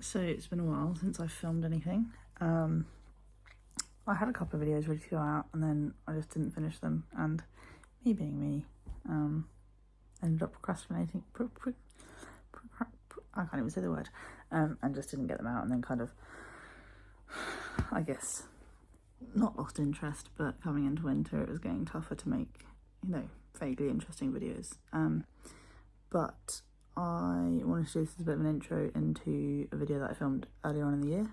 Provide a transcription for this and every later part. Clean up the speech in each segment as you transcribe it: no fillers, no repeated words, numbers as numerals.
So it's been a while since I've filmed anything. I had a couple of videos ready to go out and then I just didn't finish them, and me being me, ended up procrastinating, I can't even say the word, and just didn't get them out, and then kind of, I guess, not lost interest, but coming into winter it was getting tougher to make, vaguely interesting videos. But I wanted to do this as a bit of an intro into a video that I filmed earlier on in the year,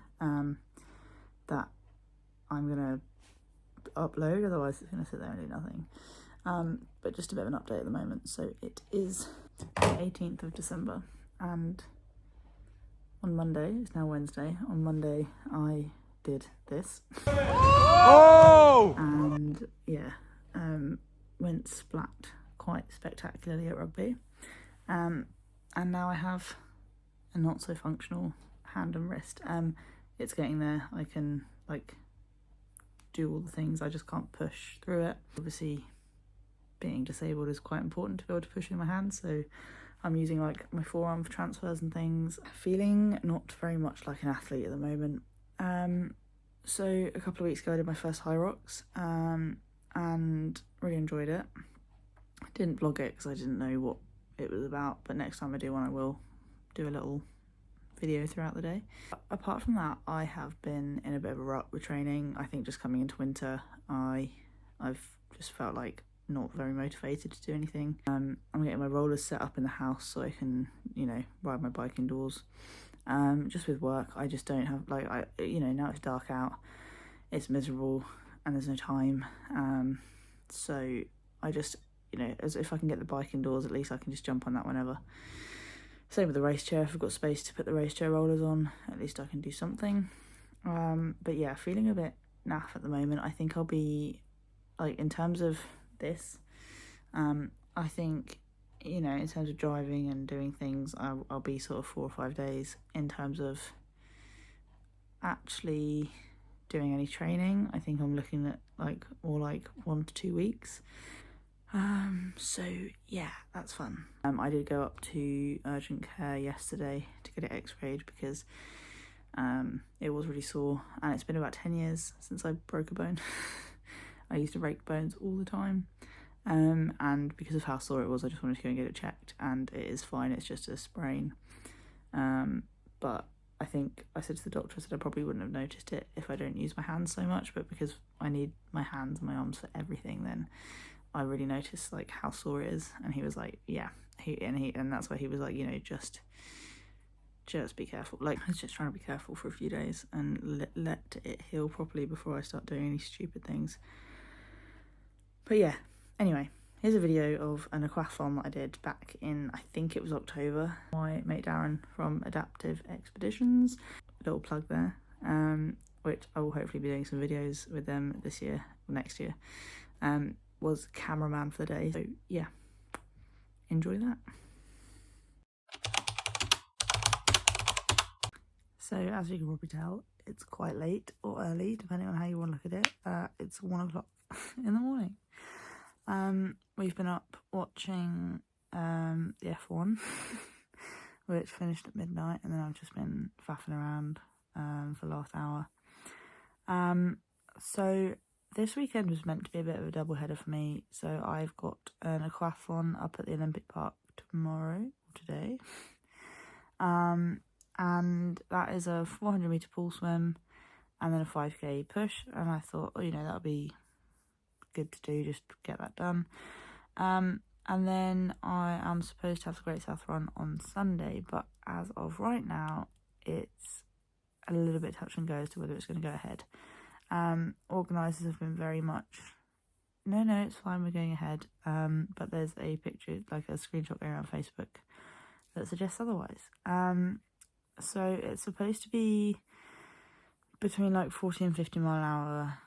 that I'm going to upload, otherwise it's going to sit there and do nothing. But just a bit of an update at the moment. So it is the 18th of December, and on Monday, it's now Wednesday, on Monday I did this. Oh! And yeah, went splat quite spectacularly at rugby. And now I have a not so functional hand and wrist. It's getting there. I can do all the things, I just can't push through it. Obviously being disabled is quite important to be able to push in my hand, so I'm using my forearm for transfers and things. Feeling not very much like an athlete at the moment. So a couple of weeks ago I did my first high rocks, and really enjoyed it. I didn't vlog it because I didn't know what it was about, but next time I do one I will do a little video throughout the day. Apart from that, I have been in a bit of a rut with training. I think just coming into winter I've just felt like not very motivated to do anything. I'm getting my rollers set up in the house so I can ride my bike indoors. Just with work I just don't have, now it's dark out, it's miserable and there's no time, so I just, as if I can get the bike indoors, at least I can just jump on that whenever. Same with the race chair. If I've got space to put the race chair rollers on, at least I can do something. But yeah, feeling a bit naff at the moment. I think I'll be, in terms of this, I think, in terms of driving and doing things, I'll be sort of 4 or 5 days. In terms of actually doing any training, I think I'm looking at more 1 to 2 weeks. So yeah, that's fun. I did go up to urgent care yesterday to get it x-rayed because it was really sore, and it's been about 10 years since I broke a bone. I used to break bones all the time, and because of how sore it was, I just wanted to go and get it checked, and it is fine, it's just a sprain. But I think I said to the doctor, I probably wouldn't have noticed it if I don't use my hands so much, but because I need my hands and my arms for everything, then I really noticed how sore it is. And he was like, yeah, and that's why he was like, just be careful. I was just trying to be careful for a few days and let it heal properly before I start doing any stupid things. But yeah, anyway, here's a video of an aquathlon that I did back in, I think it was October. My mate Darren from Adaptive Expeditions, little plug there, which I will hopefully be doing some videos with them this year or next year, was cameraman for the day. So yeah, enjoy that. So as you can probably tell, it's quite late or early, depending on how you want to look at it. It's 1 o'clock in the morning. We've been up watching the F1, which finished at midnight, and then I've just been faffing around for the last hour. So this weekend was meant to be a bit of a double header for me. So I've got an aquathlon up at the Olympic Park today. And that is a 400 metre pool swim and then a 5k push. And I thought, that would be good to do, just to get that done. And then I am supposed to have the Great South Run on Sunday, but as of right now, it's a little bit touch and go as to whether it's going to go ahead. Organisers have been very much, no, it's fine, we're going ahead. But there's a picture, a screenshot going around Facebook that suggests otherwise. So it's supposed to be between 40 and 50 mile an hour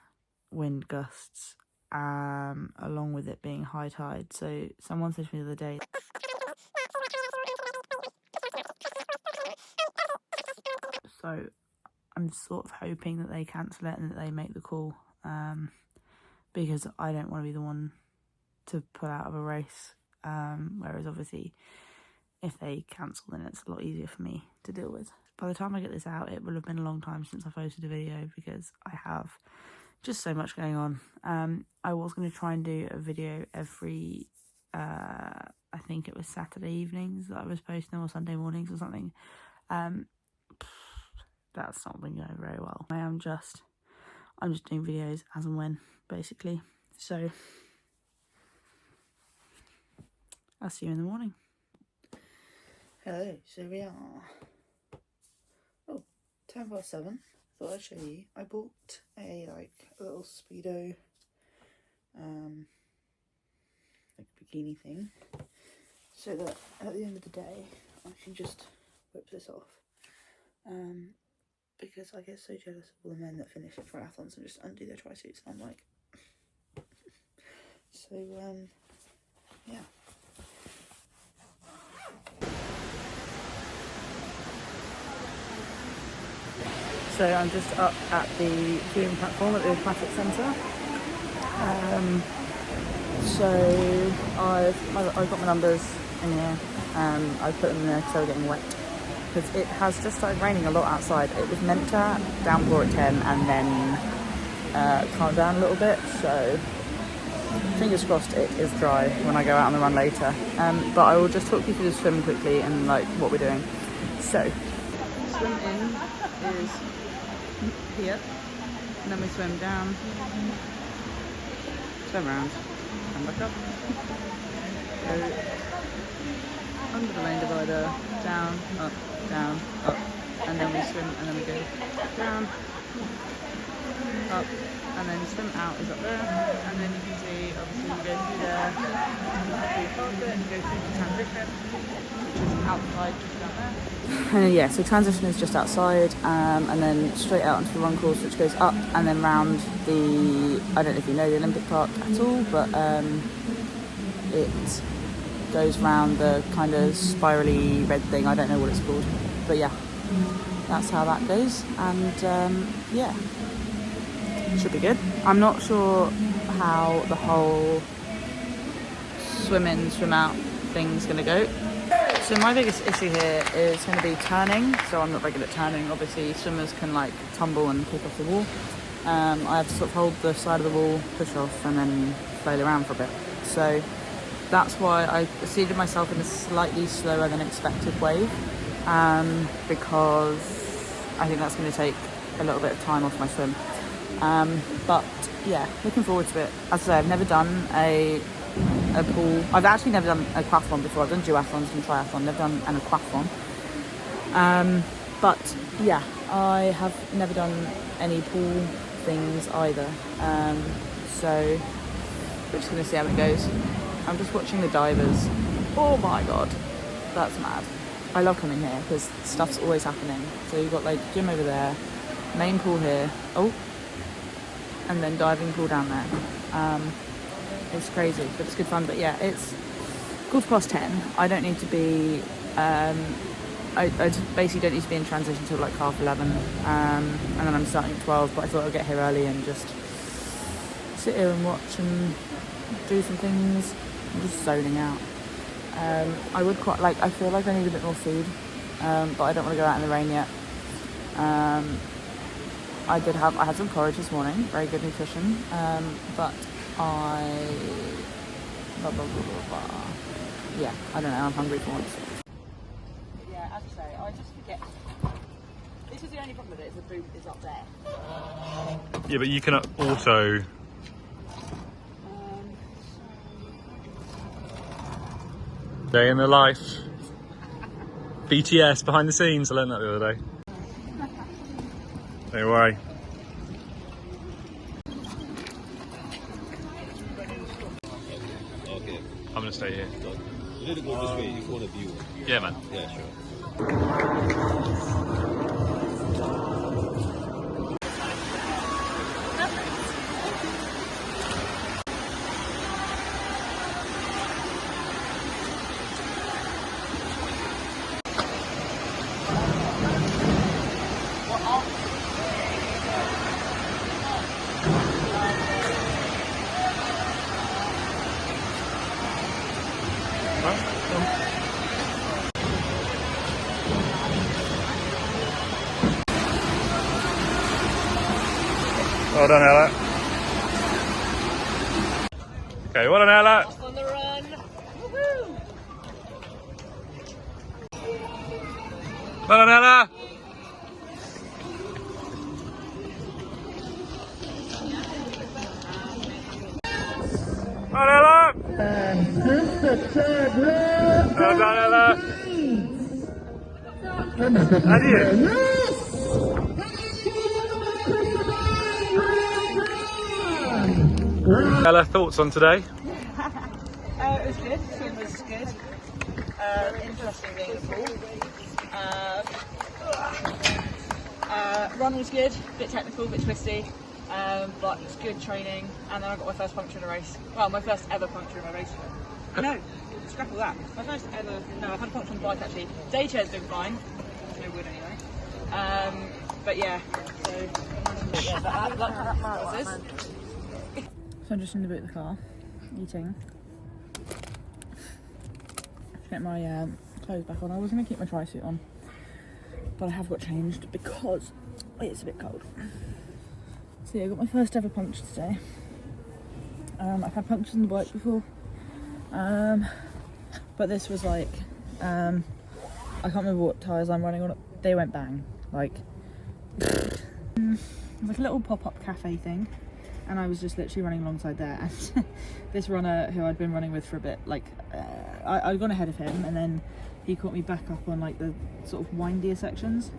wind gusts, along with it being high tide. So someone said to me the other day, so I'm sort of hoping that they cancel it and that they make the call, because I don't want to be the one to pull out of a race, whereas obviously if they cancel, then it's a lot easier for me to deal with. by the time I get this out, it will have been a long time since I posted a video because I have just so much going on. I was going to try and do a video every, I think it was Saturday evenings that I was posting, or Sunday mornings or something. That's not been going very well. I'm just doing videos as and when, basically. So I'll see you in the morning. Hello, so we are, 7:10. Thought I'd show you. I bought a little Speedo, like bikini thing, so that at the end of the day I can just whip this off. Because I get so jealous of all the men that finish at triathlons and just undo their tri-suits, and I'm like, so yeah. So I'm just up at the queuing platform at the Aquatic Centre. So I've got my numbers in here. I put them in there because they were getting wet. Because it has just started raining a lot outside. It was meant to downpour at 10 and then calm down a little bit. So fingers crossed it is dry when I go out on the run later. But I will just talk you through the swim quickly and like what we're doing. So swim in is here, and then we swim down, swim around, and back up, go under the lane divider, down, up, and then we swim, and then we go down, up, and then swim out is up there, and then you can see, obviously you go through there, through carpet, and go through the transition, which is outside, just down there. Yeah, so transition is just outside, and then straight out onto the run course, which goes up and then round the, I don't know if you know the Olympic Park at all, but it goes round the kind of spirally red thing, I don't know what it's called, but yeah, that's how that goes, and yeah, should be good. I'm not sure how the whole swim in, swim out thing's going to go. So my biggest issue here is going to be turning, so I'm not very good at turning. Obviously swimmers can like tumble and kick off the wall. I have to sort of hold the side of the wall, push off, and then flail around for a bit. So that's why I seated myself in a slightly slower than expected wave, because I think that's going to take a little bit of time off my swim. But yeah, looking forward to it. As I say, I've never done a pool. I've actually never done a aquathlon before. I've done duathlons and triathlon, never done an aquathlon. But yeah, I have never done any pool things either. So we're just gonna see how it goes. I'm just watching the divers. Oh my god, that's mad. I love coming here because stuff's always happening. So you've got like gym over there, main pool here, and then diving pool down there. It's crazy, but it's good fun. But yeah, it's 10:15. I don't need to be, I basically don't need to be in transition until like 11:30. And then I'm starting at 12, but I thought I'd get here early and just sit here and watch and do some things. I'm just zoning out. I would quite like, I feel like I need a bit more food, but I don't want to go out in the rain yet. I had some porridge this morning, very good nutrition, but yeah, I don't know, I'm hungry for once. Yeah, as I say, I just forget. This is the only problem with it, is the boot is up there. Yeah, but you can auto. Day in the life. BTS, behind the scenes, I learned that the other day. Don't worry. Okay. I'm gonna stay here. You need to go this way if you want a view. Yeah, man. Yeah, sure. Well done, Ella. Okay, well done, Ella. On the run. Woohoo! Well done, Ella. Well done, Ella. Well done, Ella. Adieu. Ella, thoughts on today? It was good. Swim was good. Interesting being in the pool. Run was good. Bit technical, bit twisty. But it's good training. And then I got my first puncture in a race. Well, my first ever puncture in a race. No, scrap all that. My first ever. No, I've had a puncture on the bike actually. Day chair's been fine. It's no good anyway. But yeah. So yeah, that was this. So I'm just in the boot of the car, eating. Get my clothes back on. I was going to keep my tri-suit on, but I have got changed because it's a bit cold. So yeah, I got my first ever puncture today. I've had punctures on the bike before, but this was like, I can't remember what tyres I'm running on. They went bang, like, it was like a little pop-up cafe thing. And I was just literally running alongside there, and this runner who I'd been running with for a bit, like, I'd gone ahead of him, and then he caught me back up on like the sort of windier sections.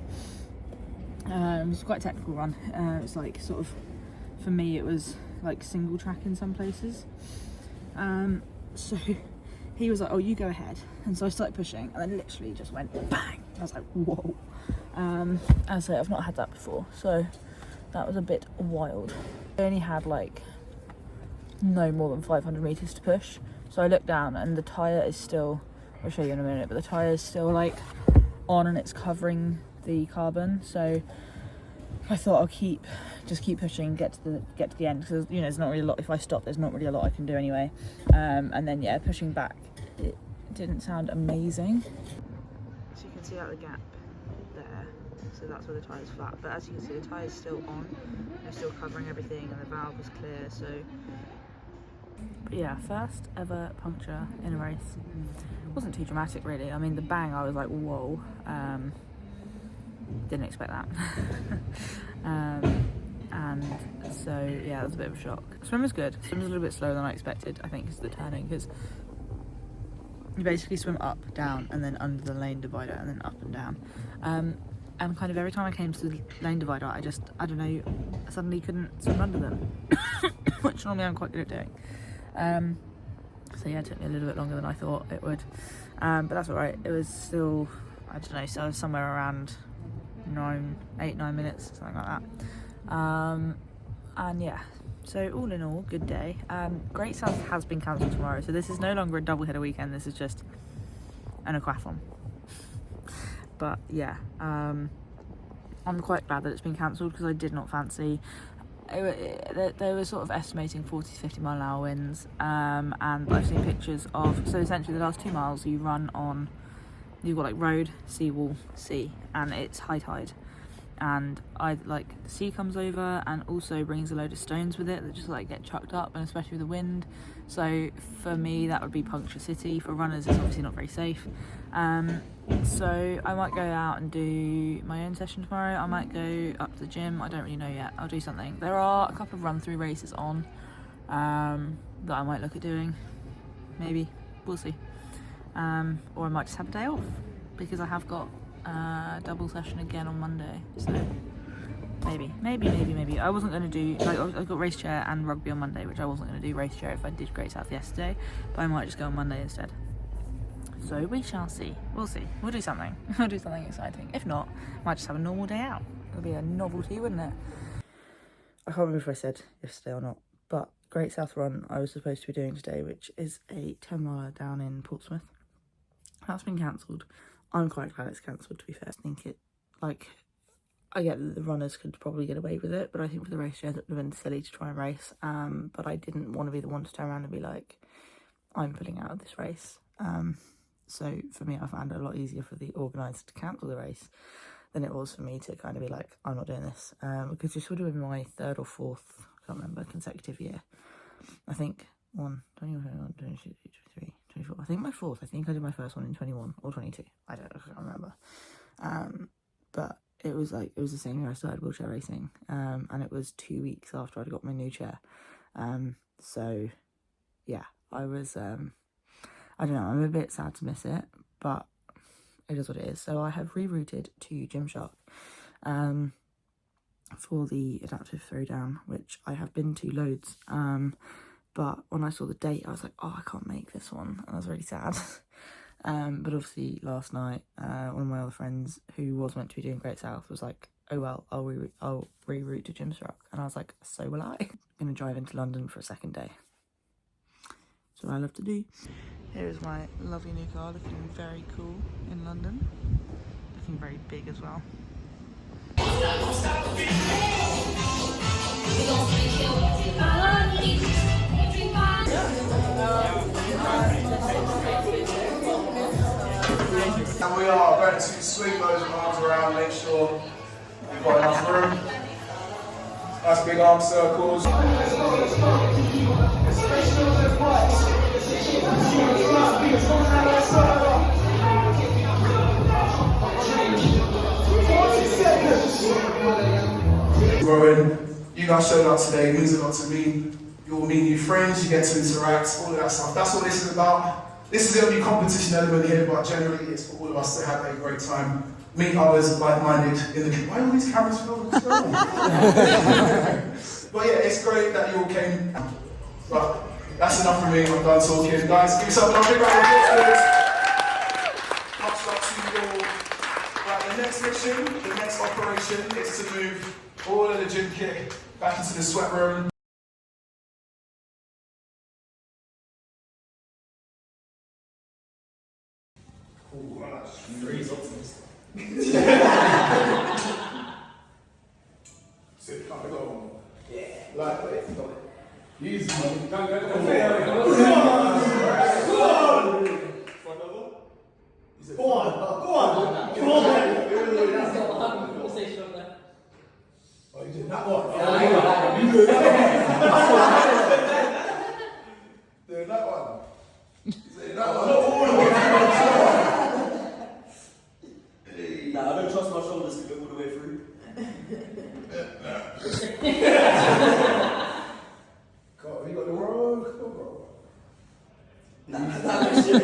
It was quite a technical run. It was like sort of, for me, it was like single track in some places. So he was like, "Oh, you go ahead," and so I started pushing, and then literally just went bang. I was like, "Whoa!" As I say, I've not had that before, so that was a bit wild. I only had like no more than 500 meters to push, so I looked down and the tire is still, I'll show you in a minute, but the tire is still like on and it's covering the carbon. So I thought I'll just keep pushing, get to the end, because you know there's not really a lot. If I stop, there's not really a lot I can do anyway. And then yeah, pushing back, it didn't sound amazing. So you can see out the gap there. So that's where the tyre's flat, but as you can see the tyre's still on, they're still covering everything and the valve is clear. So but yeah, first ever puncture in a race. It wasn't too dramatic really. I mean the bang, I was like whoa, didn't expect that. And so yeah, that was a bit of a shock. Swim was good. Swim was a little bit slower than I expected, I think, is the turning, because you basically swim up, down, and then under the lane divider, and then up and down. And kind of every time I came to the lane divider, I don't know, I suddenly couldn't swim under them, which normally I'm quite good at doing. So yeah, it took me a little bit longer than I thought it would, but that's all right. It was still, I don't know, so somewhere around 8-9 minutes, something like that. And yeah, so all in all, good day. Great South has been cancelled tomorrow, so this is no longer a double header weekend, this is just an aquathlon. But yeah, I'm quite glad that it's been cancelled, because I did not fancy they were sort of estimating 40 to 50 mile an hour winds, and I've seen pictures of, so essentially the last 2 miles you run on, you've got like road, seawall, sea, and it's high tide, and the sea comes over and also brings a load of stones with it that just like get chucked up, and especially with the wind. So for me that would be puncture city. For runners it's obviously not very safe. So I might go out and do my own session tomorrow. I might go up to the gym, I don't really know yet. I'll do something. There are a couple of run through races on that I might look at doing, maybe, we'll see. Or I might just have a day off, because I have got a double session again on Monday, so maybe. I wasn't going to do, like, I've got race chair and rugby on Monday, which I wasn't going to do race chair if I did Great South yesterday, but I might just go on Monday instead. So we shall see. We'll see. We'll do something. We'll do something exciting. If not, I might just have a normal day out. It'll be a novelty, wouldn't it? I can't remember if I said yesterday or not, but Great South Run I was supposed to be doing today, which is a 10 miler down in Portsmouth. That's been cancelled. I'm quite glad it's cancelled, to be fair. I think I get that the runners could probably get away with it, but I think for the race chairs it would have been silly to try and race. But I didn't want to be the one to turn around and be like, I'm pulling out of this race. So for me, I found it a lot easier for the organiser to cancel the race than it was for me to kind of be like, I'm not doing this. Because this would have been my third or fourth, I can't remember, consecutive year. I think 21, 22, 23, 24. I think my fourth. I think I did my first one in 21 or 22. I can't remember. But it was the same year I started wheelchair racing. And it was 2 weeks after I'd got my new chair. So yeah, I was, I don't know, I'm a bit sad to miss it, but it is what it is. So I have rerouted to Gymshark for the adaptive throwdown, which I have been to loads. But when I saw the date, I was like, oh, I can't make this one. And I was really sad. But obviously last night, one of my other friends who was meant to be doing Great South was like, oh, well, I'll reroute to Gymshark. And I was like, so will I. I'm going to drive into London for a second day. That's what I love to do. Here is my lovely new car, looking very cool in London. Looking very big as well. And we are going to swing those arms around, make sure you've got enough room. Nice big arm circles. Growing, you guys showed up today, it means a lot to me. You'll meet new friends, you get to interact, all of that stuff. That's what this is about. This is the only competition element here, but generally it's for all of us to have a great time. Meet others like-minded in the... Why are all these cameras filming? But yeah, it's great that you all came. But that's enough for me, I'm done talking. Guys, give yourself a big round of applause. Much luck to you all. Right, the next mission, the next operation is to move all of the gym kit back into the sweat room. Sit, come on. Yeah. Lightweight. Easy, man. Go on. Oh, you did that one. You did that one. You did that one. Nah, I don't trust my shoulders to go all the way through. God, you got the wrong. Nah, that was shit.